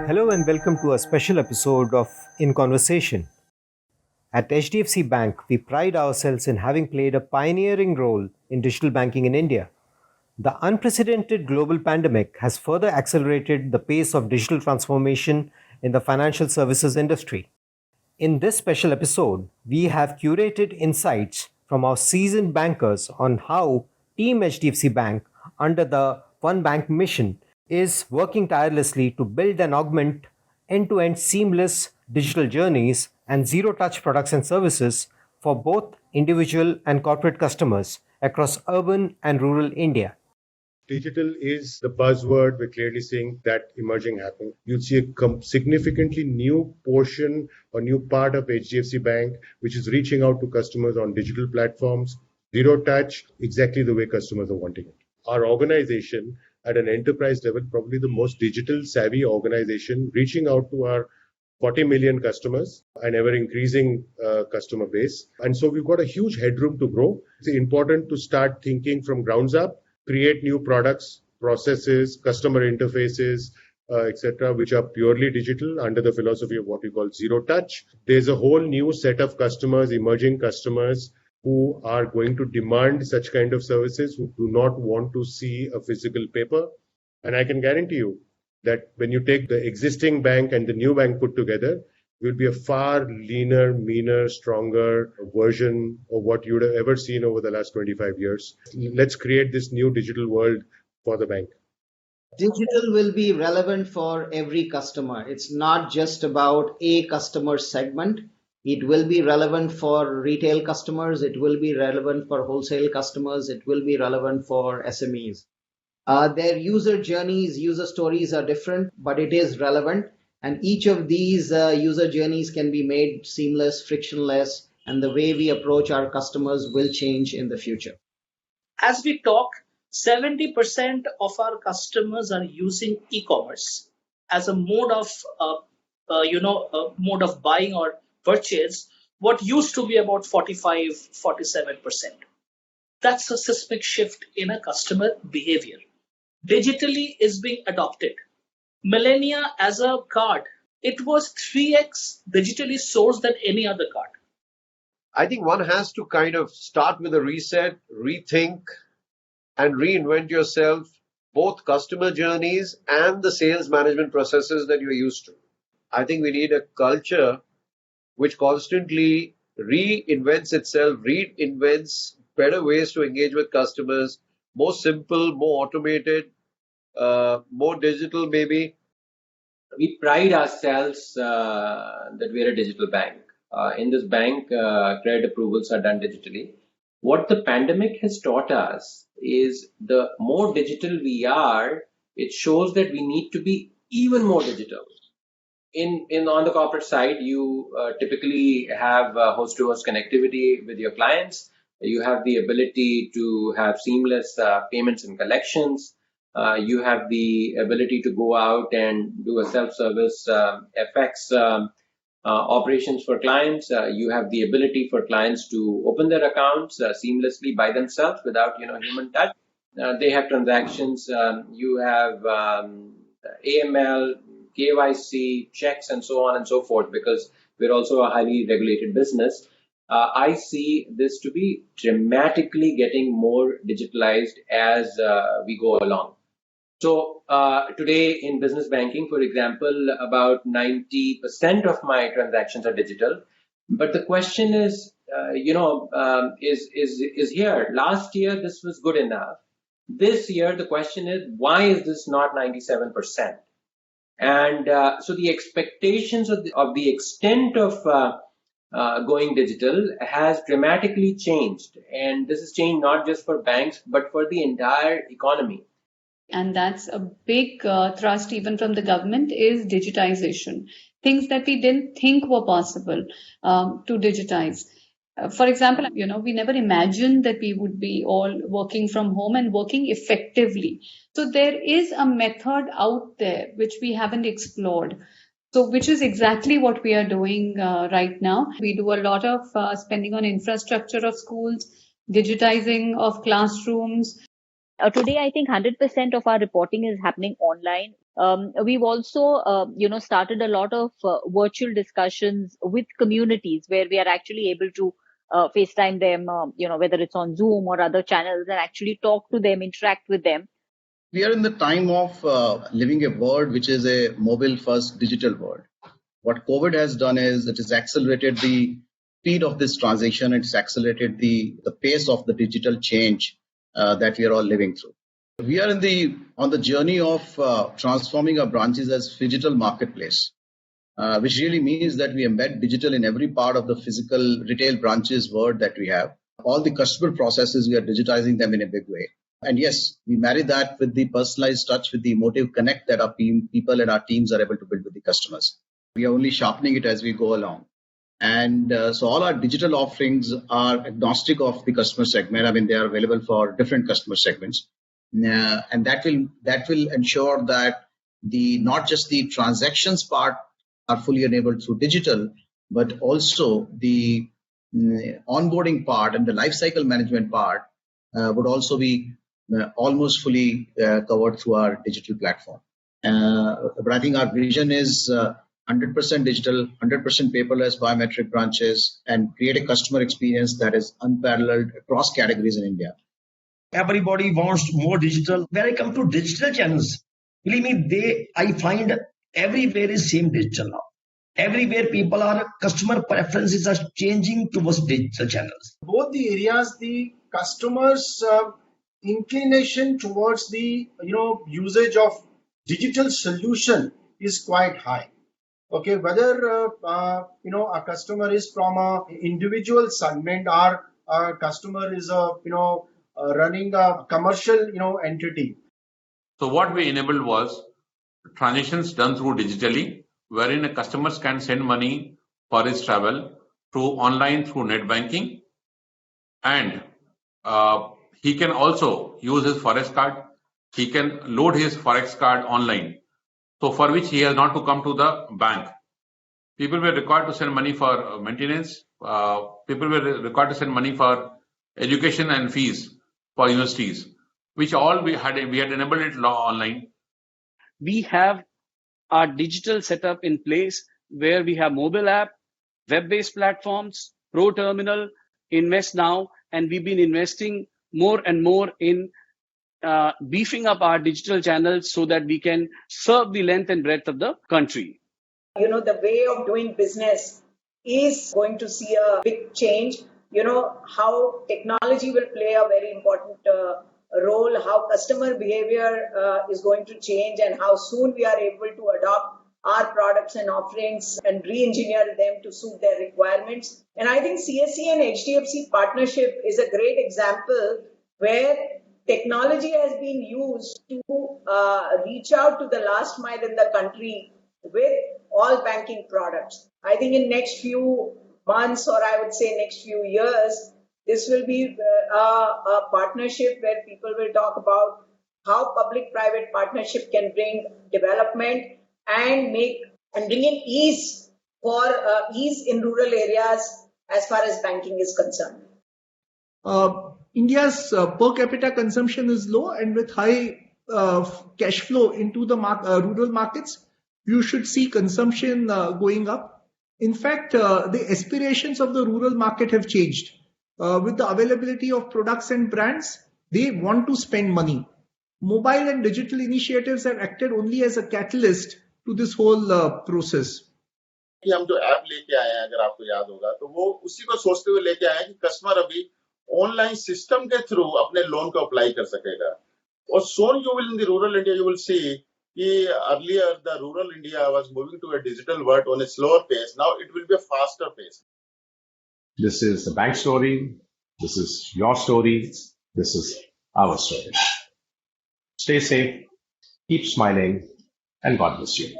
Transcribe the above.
Hello and welcome to a special episode of In Conversation. At HDFC Bank, we pride ourselves in having played a pioneering role in digital banking in India. The unprecedented global pandemic has further accelerated the pace of digital transformation in the financial services industry. In this special episode, we have curated insights from our seasoned bankers on how Team HDFC Bank, under the One Bank mission, is working tirelessly to build and augment end to end seamless digital journeys and zero touch products and services for both individual and corporate customers across urban and rural India. Digital is the buzzword. We're clearly seeing that emerging happen. You'll see a significantly new portion or new part of HDFC Bank, which is reaching out to customers on digital platforms, zero touch, exactly the way customers are wanting it. Our organization at an enterprise level, probably the most digital savvy organization, reaching out to our 40 million customers and ever increasing customer base. And so we've got a huge headroom to grow. It's important to start thinking from grounds up, create new products, processes, customer interfaces, etc., which are purely digital under the philosophy of what we call zero touch. There's a whole new set of customers, emerging customers, who are going to demand such kind of services, who do not want to see a physical paper. And I can guarantee you that when you take the existing bank and the new bank put together, will be a far leaner, meaner, stronger version of what you would have ever seen over the last 25 years. Let's create this new digital world for the bank. Digital will be relevant for every customer. It's not just about a customer segment. It will be relevant for retail customers. It will be relevant for wholesale customers. It will be relevant for SMEs. Their user journeys, user stories are different, but it is relevant. And each of these user journeys can be made seamless, frictionless, and the way we approach our customers will change in the future. As we talk, 70% of our customers are using e-commerce as a mode of, mode of buying or purchase. What used to be about 45, 47%. That's a seismic shift in a customer behavior. Digitally is being adopted. Millennia as a card, it was 3x digitally sourced than any other card. I think one has to kind of start with a reset, rethink, and reinvent yourself, both customer journeys and the sales management processes that you're used to. I think we need a culture which constantly reinvents itself, reinvents better ways to engage with customers, more simple, more automated, more digital maybe. We pride ourselves that we are a digital bank. In this bank, credit approvals are done digitally. What the pandemic has taught us is the more digital we are, it shows that we need to be even more digital. On the corporate side, you typically have host-to-host connectivity with your clients. You have the ability to have seamless payments and collections. You have the ability to go out and do a self-service FX operations for clients. You have the ability for clients to open their accounts seamlessly by themselves without human touch. They have transactions. You have AML, KYC, checks, and so on and so forth, because we're also a highly regulated business. I see this to be dramatically getting more digitalized as we go along. So today in business banking, for example, about 90% of my transactions are digital. But the question is, is here. Last year, this was good enough. This year, the question is, why is this not 97%? And so the expectations of the extent of going digital has dramatically changed. And this has changed not just for banks, but for the entire economy. And that's a big thrust even from the government is digitization. Things that we didn't think were possible to digitize. For example, we never imagined that we would be all working from home and working effectively. So there is a method out there which we haven't explored. So which is exactly what we are doing right now. We do a lot of spending on infrastructure of schools, digitizing of classrooms. Today, I think 100% of our reporting is happening online. We've also, started a lot of virtual discussions with communities where we are actually able to FaceTime them, whether it's on Zoom or other channels, and actually talk to them, interact with them. We are in the time of living a world which is a mobile first digital world. What COVID has done is it has accelerated the speed of this transition. It's accelerated the pace of the digital change that we are all living through. We are on the journey of transforming our branches as digital marketplace, which really means that we embed digital in every part of the physical retail branches world that we have. All the customer processes, we are digitizing them in a big way. And yes, we marry that with the personalized touch, with the emotive connect that our people and our teams are able to build with the customers. We are only sharpening it as we go along. And so all our digital offerings are agnostic of the customer segment. I mean, they are available for different customer segments. And that will ensure that not just the transactions part are fully enabled through digital, but also the onboarding part and the lifecycle management part would also be almost fully covered through our digital platform. But I think our vision is 100% digital, 100% paperless biometric branches, and create a customer experience that is unparalleled across categories in India. Everybody wants more digital. When I come to digital channels, believe me, I find everywhere is same digital now. Everywhere customer preferences are changing towards digital channels. Both the areas, the customers' inclination towards the usage of digital solution is quite high. Okay, whether a customer is from a individual segment or a customer is running a commercial entity. So what we enabled was transactions done through digitally, wherein a customer can send money for his travel through net banking, and he can also use his Forex card. He can load his Forex card online, so for which he has not to come to the bank. People were required to send money for maintenance. People were required to send money for education and fees for universities, which all we had enabled it online. We have our digital setup in place where we have mobile app, web-based platforms, Pro Terminal, Invest Now, and we've been investing more and more in beefing up our digital channels so that we can serve the length and breadth of the country. The way of doing business is going to see a big change. How technology will play a very important role, how customer behavior is going to change, and how soon we are able to adopt our products and offerings and re-engineer them to suit their requirements. And I think CSC and HDFC partnership is a great example where technology has been used to reach out to the last mile in the country with all banking products. I think in next few months, or I would say next few years, this will be a partnership where people will talk about how public-private partnership can bring development and bring in ease in rural areas as far as banking is concerned. India's per capita consumption is low, and with high cash flow into the rural markets, you should see consumption going up. In fact, the aspirations of the rural market have changed. With the availability of products and brands, they want to spend money. Mobile and digital initiatives have acted only as a catalyst to this whole process. कि हम जो app लेके आए हैं, अगर आपको याद होगा, तो वो उसी को सोचते हुए लेके आए हैं कि कस्टमर अभी ऑनलाइन सिस्टम के थ्रू अपने लोन को अप्लाई कर सकेगा. और soon you will in the rural India you will see earlier the rural India was moving to a digital world on a slower pace. Now it will be a faster pace. This is the bank story. This is your story. This is our story. Stay safe, keep smiling, and God bless you.